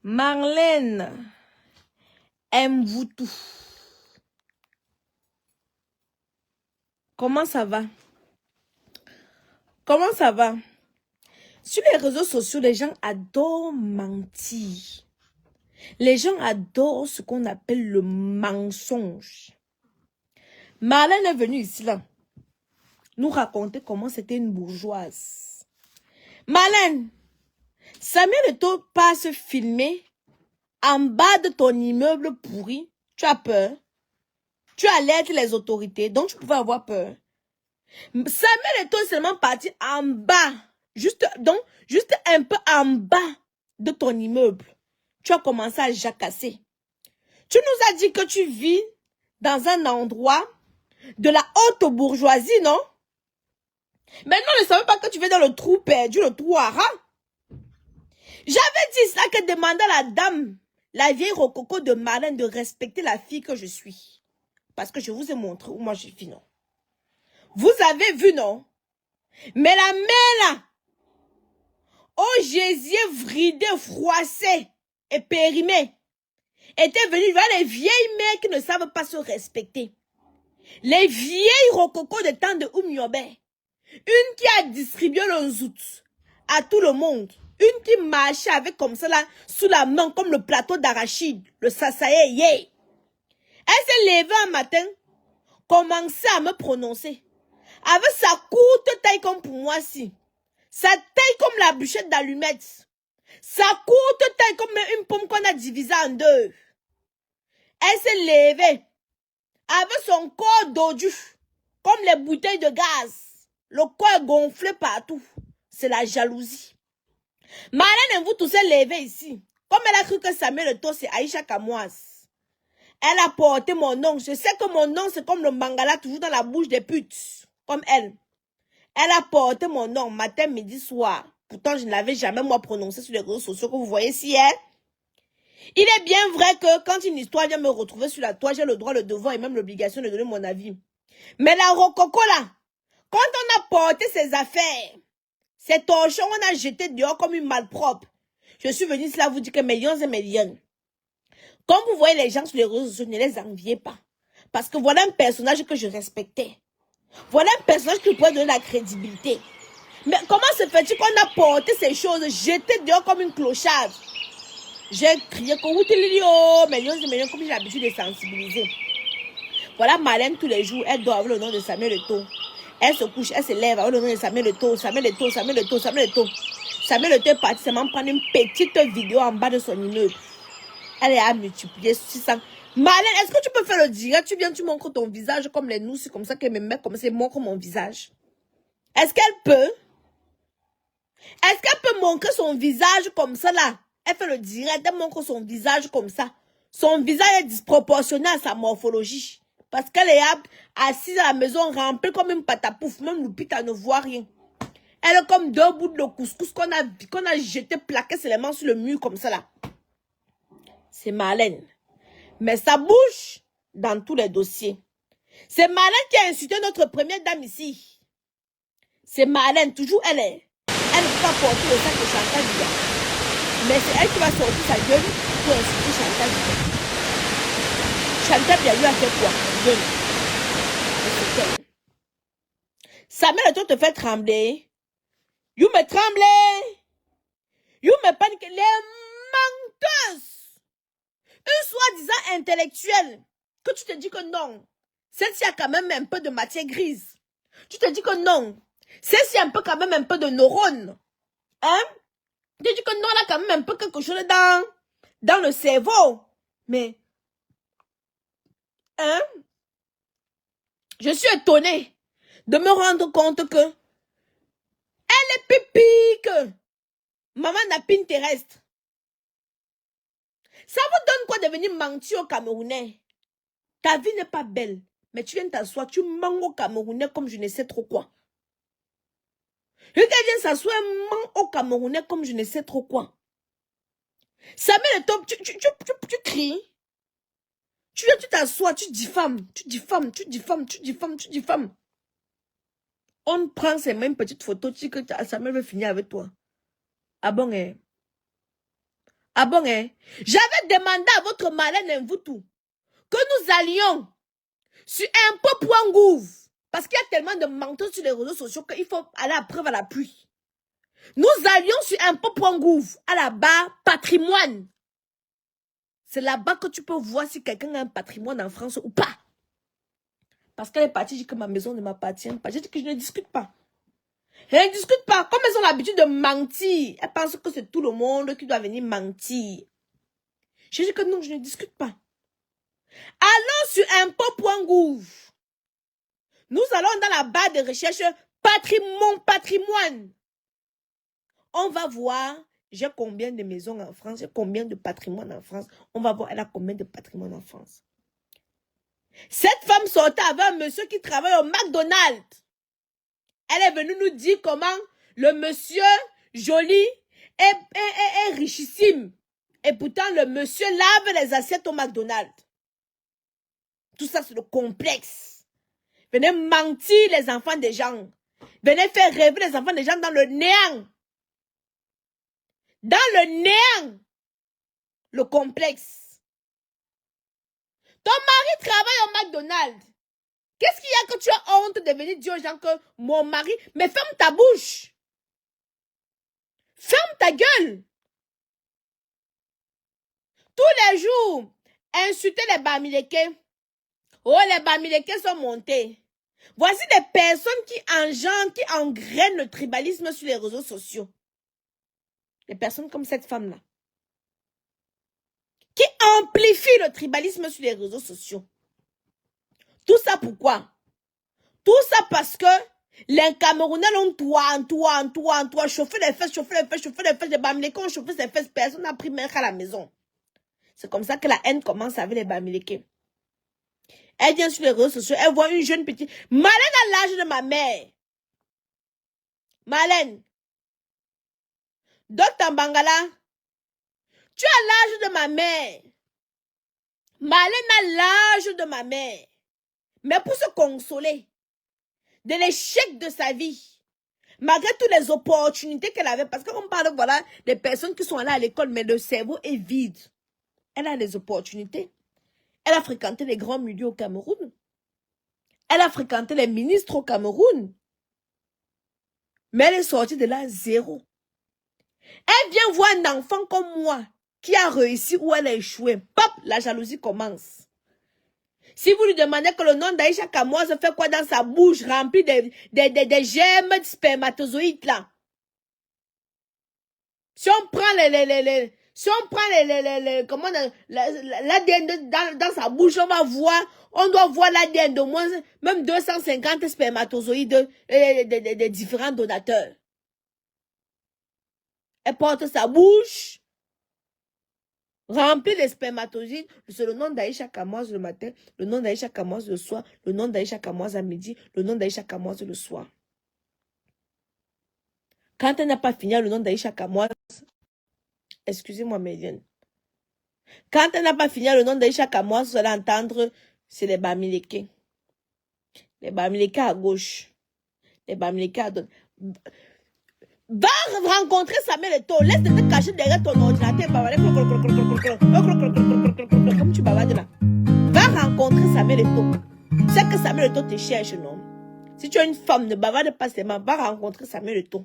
Marlène aime-vous tout. Comment ça va? Comment ça va? Sur les réseaux sociaux, les gens adorent mentir. Les gens adorent ce qu'on appelle le mensonge. Marlène est venue ici là nous raconter comment c'était une bourgeoise. Marlène, Samuel Eto'o passe filmer en bas de ton immeuble pourri. Tu as peur? Tu alertes les autorités, donc tu pouvais avoir peur. Samuel Eto'o est seulement parti en bas, juste un peu en bas de ton immeuble. Tu as commencé à jacasser. Tu nous as dit que tu vis dans un endroit de la haute bourgeoisie, non? Maintenant, ne savais pas que tu viens dans le trou perdu, le trou à rats. J'avais dit ça que demandait à la dame, la vieille rococo de Marlène, de respecter la fille que je suis. Parce que je vous ai montré où moi je suis, non? Vous avez vu, non? Mais la mère là, au gésier vridé, froissé et périmé, était venue voir les vieilles mères qui ne savent pas se respecter. Les vieilles rococos de temps de Oumyobé. Une qui a distribué le zout à tout le monde. Une qui marchait avec comme ça là, sous la main, comme le plateau d'arachide, le sasaye, yeah. Elle s'est levée un matin, commençait à me prononcer. Avec sa courte taille comme pour moi si. Sa taille comme la bûchette d'allumettes. Sa courte taille comme une pomme qu'on a divisée en deux. Elle s'est levée. Avec son corps dodu, comme les bouteilles de gaz. Le corps gonflé partout. C'est la jalousie. Marlène, vous tous s'est levée ici. Comme elle a cru que Samuel Eto'o, c'est Aïcha Kamoise. Elle a porté mon nom. Je sais que mon nom, c'est comme le mangala, toujours dans la bouche des putes. Comme elle. Elle a porté mon nom matin, midi, soir. Pourtant, je ne l'avais jamais, moi, prononcé sur les réseaux sociaux que vous voyez ici, hein. Il est bien vrai que quand une histoire vient me retrouver sur la toile, j'ai le droit, le devoir et même l'obligation de donner mon avis. Mais la rococo là, quand on a porté ses affaires, ces torchons, on a jeté dehors comme une malpropre. Je suis venue cela vous dire que mes lions et mes lions. Quand vous voyez les gens sur les réseaux sociaux, ne les enviez pas. Parce que voilà un personnage que je respectais. Voilà un personnage qui pourrait donner la crédibilité. Mais comment se fait-il qu'on a porté ces choses, jeté dehors comme une clocharde? J'ai crié que mes lions et mes lions, comme j'ai l'habitude de sensibiliser. Voilà Marlène tous les jours, elle dort avec le nom de Samuel Eto'o. Elle se couche, elle se lève avec le nom de Samuel Eto'o, Samuel Eto'o, Samuel Eto'o, Samuel Eto'o. Samuel Eto'o est parti seulement prendre une petite vidéo en bas de son immeuble. Elle est à multiplier 600. Marlène, est-ce que tu peux faire le direct? Tu viens, tu montres ton visage comme les nous, c'est comme ça qu'elle me met comme ça, montre mon visage. Est-ce qu'elle peut? Est-ce qu'elle peut montrer son visage comme ça là? Elle fait le direct, elle montre son visage comme ça. Son visage est disproportionné à sa morphologie. Parce qu'elle est assise à la maison, remplie comme une pâte à pouf. Même Lupita ne voit rien. Elle est comme deux bouts de couscous qu'on a jeté, plaqué seulement sur le mur comme ça là. C'est Marlène. Mais ça bouge dans tous les dossiers. C'est Marlène qui a insulté notre première dame ici. C'est Marlène, toujours elle est. Elle ne peut pas porter le sac de Chantal Biya. Mais c'est elle qui va sortir sa gueule pour insulter Chantal Biya. Chantal Biya lui a fait quoi? Gueule. Samuel Eto'o te fait trembler. You me tremblez. You me panique. Les menteuses. Une soi-disant intellectuelle. Que tu te dis que non. Celle-ci a quand même un peu de matière grise. Tu te dis que non. Celle-ci a quand même un peu de neurones. Hein? Tu te dis que non, elle a quand même un peu quelque chose dans le cerveau. Mais, hein? Je suis étonnée de me rendre compte que elle est pipi que maman n'a Pinterest. Ça vous donne quoi de venir mentir aux Camerounais? Ta vie n'est pas belle. Mais tu viens t'asseoir, tu mens aux Camerounais comme je ne sais trop quoi. Le gars vient s'asseoir et ment aux Camerounais comme je ne sais trop quoi. Samuel Eto'o, tu cries. Tu viens, tu t'assois, tu diffames. On prend ces mêmes petites photos, tu dis que Samuel veut finir avec toi. Ah bon, eh? Ah bon, hein? J'avais demandé à votre Marlène Mvutu que nous allions sur impôt.gouv. Parce qu'il y a tellement de menteurs sur les réseaux sociaux qu'il faut aller à preuve à la pluie. Nous allions sur impôt.gouv, à la barre patrimoine. C'est là-bas que tu peux voir si quelqu'un a un patrimoine en France ou pas. Parce qu'elle est partie, je dis que ma maison ne m'appartient pas. J'ai dit que je ne discute pas. Je ne discute pas. Comme elles ont l'habitude de mentir, elles pensent que c'est tout le monde qui doit venir mentir. J'ai dit que non, je ne discute pas. Allons sur impôt.gouv. Nous allons dans la barre de recherche patrimoine. On va voir, j'ai combien de maisons en France, j'ai combien de patrimoine en France. On va voir, elle a combien de patrimoine en France. Cette femme sortait avec un monsieur qui travaille au McDonald's. Elle est venue nous dire comment le monsieur joli est richissime. Et pourtant, le monsieur lave les assiettes au McDonald's. Tout ça, c'est le complexe. Venez mentir les enfants des gens. Venez faire rêver les enfants des gens dans le néant. Dans le néant. Le complexe. Ton mari travaille au McDonald's. Qu'est-ce qu'il y a que tu as honte de venir dire aux gens que mon mari... Mais ferme ta bouche. Ferme ta gueule. Tous les jours, insulter les Bamileke. Oh, les Bamileke sont montés. Voici des personnes qui engrainent le tribalisme sur les réseaux sociaux. Des personnes comme cette femme-là. Qui amplifient le tribalisme sur les réseaux sociaux. Tout ça pourquoi? Tout ça parce que les Camerounais ont toi, chauffé les fesses, les Bamileke ont chauffé ses fesses, personne n'a pris main à la maison. C'est comme ça que la haine commence avec les Bamileke. Elle vient sur les réseaux sociaux, elle voit une jeune petite... Marlène a l'âge de ma mère. Marlène. Docteur Bangala. Tu as l'âge de ma mère. Marlène a l'âge de ma mère. Mais pour se consoler de l'échec de sa vie, malgré toutes les opportunités qu'elle avait, parce qu'on parle, voilà, des personnes qui sont allées à l'école, mais le cerveau est vide. Elle a des opportunités. Elle a fréquenté les grands milieux au Cameroun. Elle a fréquenté les ministres au Cameroun. Mais elle est sortie de là zéro. Elle vient voir un enfant comme moi qui a réussi ou elle a échoué. Pop, la jalousie commence. Si vous lui demandez que le nom d'Aïcha Kamoise fait quoi dans sa bouche remplie des germes de spermatozoïdes là. Si on prend comment l'ADN dans sa bouche, on doit voir l'ADN de moins, même 250 spermatozoïdes de différents donateurs. Elle porte sa bouche remplie de spermatozoïdes. C'est le nom d'Aïcha Kamoise le matin, le nom d'Aïcha Kamoise le soir, le nom d'Aïcha Kamoise à midi, le nom d'Aïcha Kamoise le soir. Quand elle n'a pas fini le nom d'Aïcha Kamoise, excusez-moi, Médiane. Quand elle n'a pas fini le nom d'Aïcha Kamoise, vous allez entendre, c'est les Bamileke. Les Bamileke à gauche. Les Bamileke à droite. Va rencontrer Samuel Eto'o. Laisse de te cacher derrière ton ordinateur. Comme tu bavardes là. Va rencontrer Samuel Eto'o. C'est que Samuel Eto'o te cherche, non? Si tu es une femme, ne bavarde pas seulement. Va rencontrer Samuel Eto'o.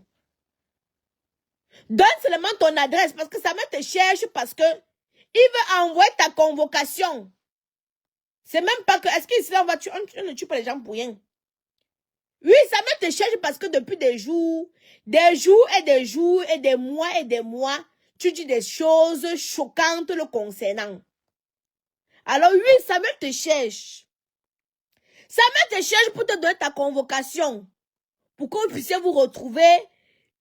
Donne seulement ton adresse parce que Samuel te cherche parce que il veut envoyer ta convocation. C'est même pas que... Est-ce qu'ici, on ne tue pas les gens pour rien? Oui, Samuel te cherche parce que depuis des jours et des mois, tu dis des choses choquantes le concernant. Alors oui, Samuel te cherche. Samuel te cherche pour te donner ta convocation. Pour que vous puissiez vous retrouver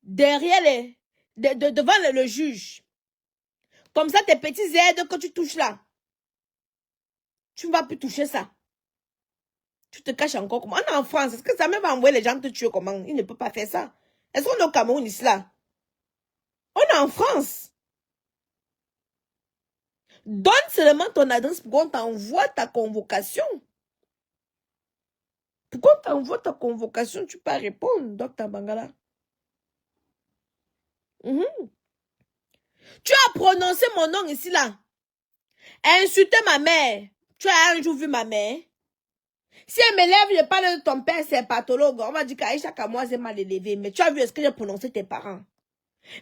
derrière devant le juge. Comme ça, tes petits aides que tu touches là, tu ne vas plus toucher ça. Tu te caches encore comment? On est en France. Est-ce que ça même envoyer les gens te tuer comment? Il ne peut pas faire ça. Est-ce qu'on est au Cameroun ici là? On est en France. Donne seulement ton adresse pour qu'on t'envoie ta convocation. Pour qu'on t'envoie ta convocation, tu peux répondre, Docteur Bangala. Tu as prononcé mon nom ici, là. Insulté ma mère. Tu as un jour vu ma mère? Si elle m'élève, je parle de ton père, c'est pathologue. On va dire qu'Aïcha Kamoa, c'est mal élevé. Mais tu as vu est-ce que j'ai prononcé tes parents?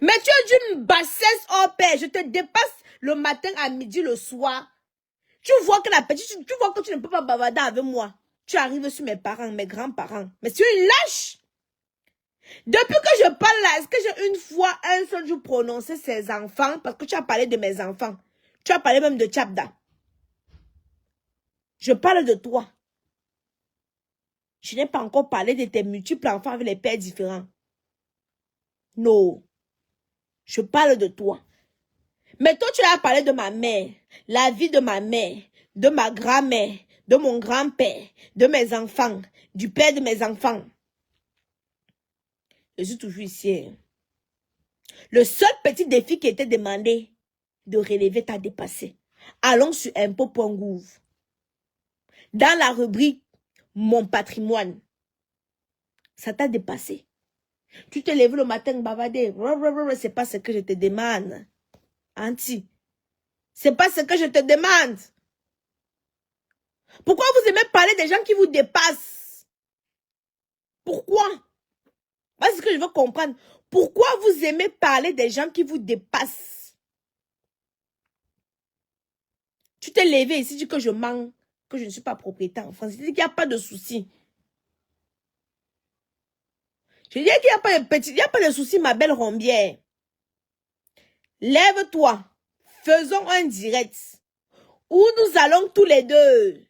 Mais tu es d'une bassesse hors pair. Je te dépasse le matin, à midi, le soir. Tu vois que la petite, tu vois que tu ne peux pas bavarder avec moi. Tu arrives sur mes parents, mes grands-parents. Mais tu es une lâche. Depuis que je parle là, est-ce que j'ai une fois, un seul jour prononcé ses enfants? Parce que tu as parlé de mes enfants. Tu as parlé même de Tchabda. Je parle de toi. Je n'ai pas encore parlé de tes multiples enfants avec les pères différents. Non. Je parle de toi. Mais toi, tu as parlé de ma mère, la vie de ma mère, de ma grand-mère, de mon grand-père, de mes enfants, du père de mes enfants. Je suis toujours ici. Le seul petit défi qui était demandé de relever t'a dépassé. Allons sur impôt.gouv. Dans la rubrique Mon patrimoine. Ça t'a dépassé. Tu te lèves le matin, bavarder. C'est pas ce que je te demande. Anti. C'est pas ce que je te demande. Pourquoi vous aimez parler des gens qui vous dépassent? Pourquoi? C'est ce que je veux comprendre. Pourquoi vous aimez parler des gens qui vous dépassent? Tu t'es levé ici, tu dis que je mens, que je ne suis pas propriétaire en France. Il dit qu'il n'y a pas de souci. Je dis qu'il n'y a pas de petit, il n'y a pas de souci, ma belle Rombière. Lève-toi. Faisons un direct où nous allons tous les deux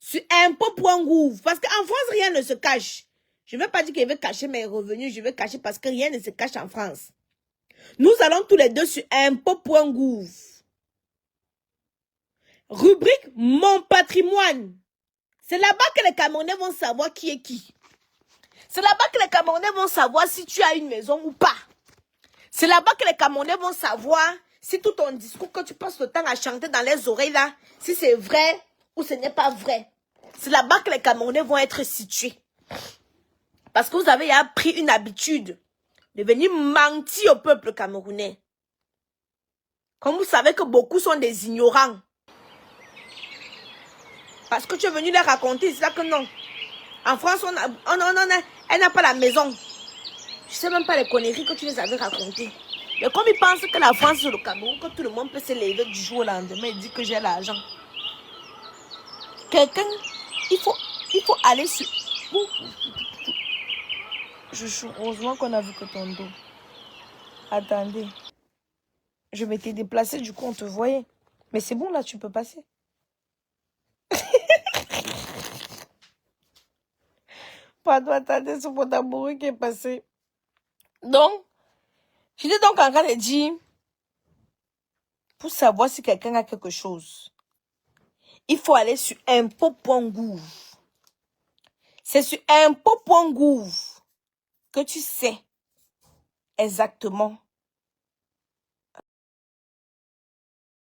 sur impôt.gouv. Parce qu'en France, rien ne se cache. Je ne veux pas dire que je vais cacher mes revenus, je vais cacher parce que rien ne se cache en France. Nous allons tous les deux sur impôt.gouv. Rubrique Mon patrimoine. C'est là-bas que les Camerounais vont savoir qui est qui. C'est là-bas que les Camerounais vont savoir si tu as une maison ou pas. C'est là-bas que les Camerounais vont savoir si tout ton discours que tu passes le temps à chanter dans les oreilles là, si c'est vrai ou ce n'est pas vrai. C'est là-bas que les Camerounais vont être situés. Parce que vous avez pris une habitude de venir mentir au peuple camerounais. Comme vous savez que beaucoup sont des ignorants. Parce que tu es venu leur raconter, c'est ça que non. En France, elle n'a pas la maison. Je ne sais même pas les conneries que tu les avais racontées. Mais comme ils pensent que la France c'est le Cameroun, que tout le monde peut se lever du jour au lendemain et dire que j'ai l'argent. Quelqu'un, il faut aller sur... Heureusement qu'on a vu que ton dos. Attendez. Je m'étais déplacée, du coup on te voyait. Mais c'est bon là, tu peux passer. Pardon, attendez, c'est mon amoureux qui est passé. Donc, j'étais donc en train de dire, pour savoir si quelqu'un a quelque chose, il faut aller sur impôt.gouv. C'est sur impôt.gouv que tu sais exactement